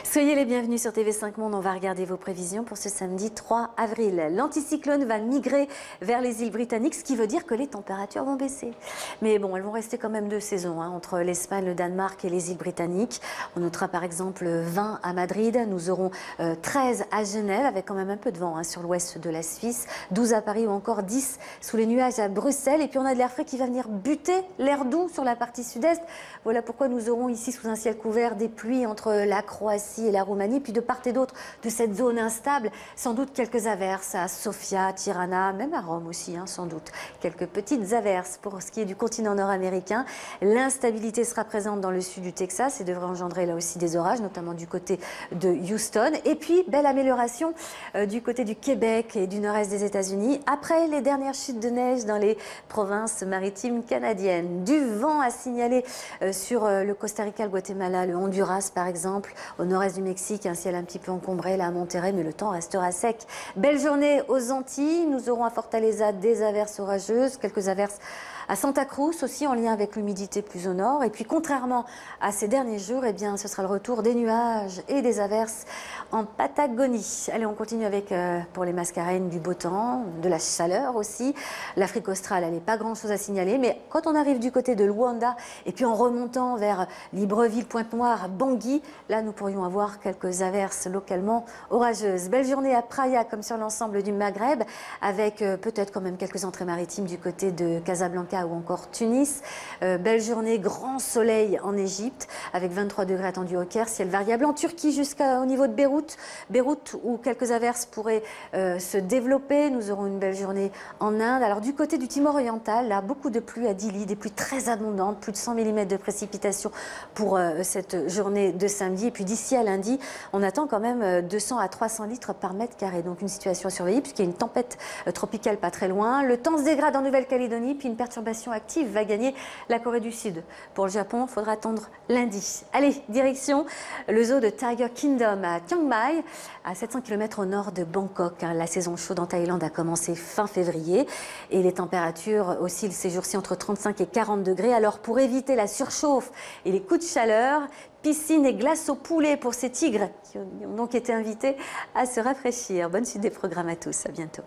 Soyez les bienvenus sur TV5 Monde. On va regarder vos prévisions pour ce samedi 3 avril. L'anticyclone va migrer vers les îles britanniques, ce qui veut dire que les températures vont baisser. Mais bon, elles vont rester quand même 2 saisons entre l'Espagne, le Danemark et les îles britanniques. On notera par exemple 20 à Madrid. Nous aurons 13 à Genève, avec quand même un peu de vent sur l'ouest de la Suisse. 12 à Paris ou encore 10 sous les nuages à Bruxelles. Et puis on a de l'air frais qui va venir buter l'air doux sur la partie sud-est. Voilà pourquoi nous aurons ici, sous un ciel couvert, des pluies entre la Croatie et la Roumanie, puis de part et d'autre de cette zone instable, sans doute quelques averses à Sofia, Tirana, même à Rome aussi, sans doute. Quelques petites averses pour ce qui est du continent nord-américain. L'instabilité sera présente dans le sud du Texas et devrait engendrer là aussi des orages, notamment du côté de Houston. Et puis, belle amélioration du côté du Québec et du nord-est des États-Unis, après les dernières chutes de neige dans les provinces maritimes canadiennes. Du vent à signaler sur le Costa Rica, le Guatemala, le Honduras par exemple, au nord-est du Mexique, un ciel un petit peu encombré là à Monterrey, mais le temps restera sec. Belle journée aux Antilles, nous aurons à Fortaleza des averses orageuses, quelques averses à Santa Cruz aussi en lien avec l'humidité plus au nord. Et puis contrairement à ces derniers jours, eh bien, ce sera le retour des nuages et des averses en Patagonie. Allez, on continue avec, pour les Mascareignes, du beau temps, de la chaleur aussi. L'Afrique australe, elle n'est pas grand-chose à signaler, mais quand on arrive du côté de Luanda et puis en remontant vers Libreville, Pointe-Noire, Bangui, là nous pourrions avoir quelques averses localement orageuses. Belle journée à Praia comme sur l'ensemble du Maghreb, avec peut-être quand même quelques entrées maritimes du côté de Casablanca ou encore Tunis. Belle journée, grand soleil en Égypte avec 23 degrés attendus au Caire, ciel variable en Turquie jusqu'au niveau de Beyrouth où quelques averses pourraient se développer. Nous aurons une belle journée en Inde. Alors du côté du Timor oriental, là beaucoup de pluie à Dili, des pluies très abondantes, plus de 100 mm de précipitations pour cette journée de samedi. Et puis d'ici à lundi, on attend quand même 200 à 300 litres par mètre carré. Donc une situation à surveiller puisqu'il y a une tempête tropicale pas très loin. Le temps se dégrade en Nouvelle-Calédonie, puis une perturbation active va gagner la Corée du Sud. Pour le Japon, il faudra attendre lundi. Allez, direction le zoo de Tiger Kingdom à Chiang Mai, à 700 km au nord de Bangkok. La saison chaude en Thaïlande a commencé fin février et les températures oscillent ces jours-ci entre 35 et 40 degrés. Alors pour éviter la surchauffe et les coups de chaleur, piscine et glace au poulet pour ces tigres qui ont donc été invités à se rafraîchir. Bonne suite des programmes à tous. À bientôt.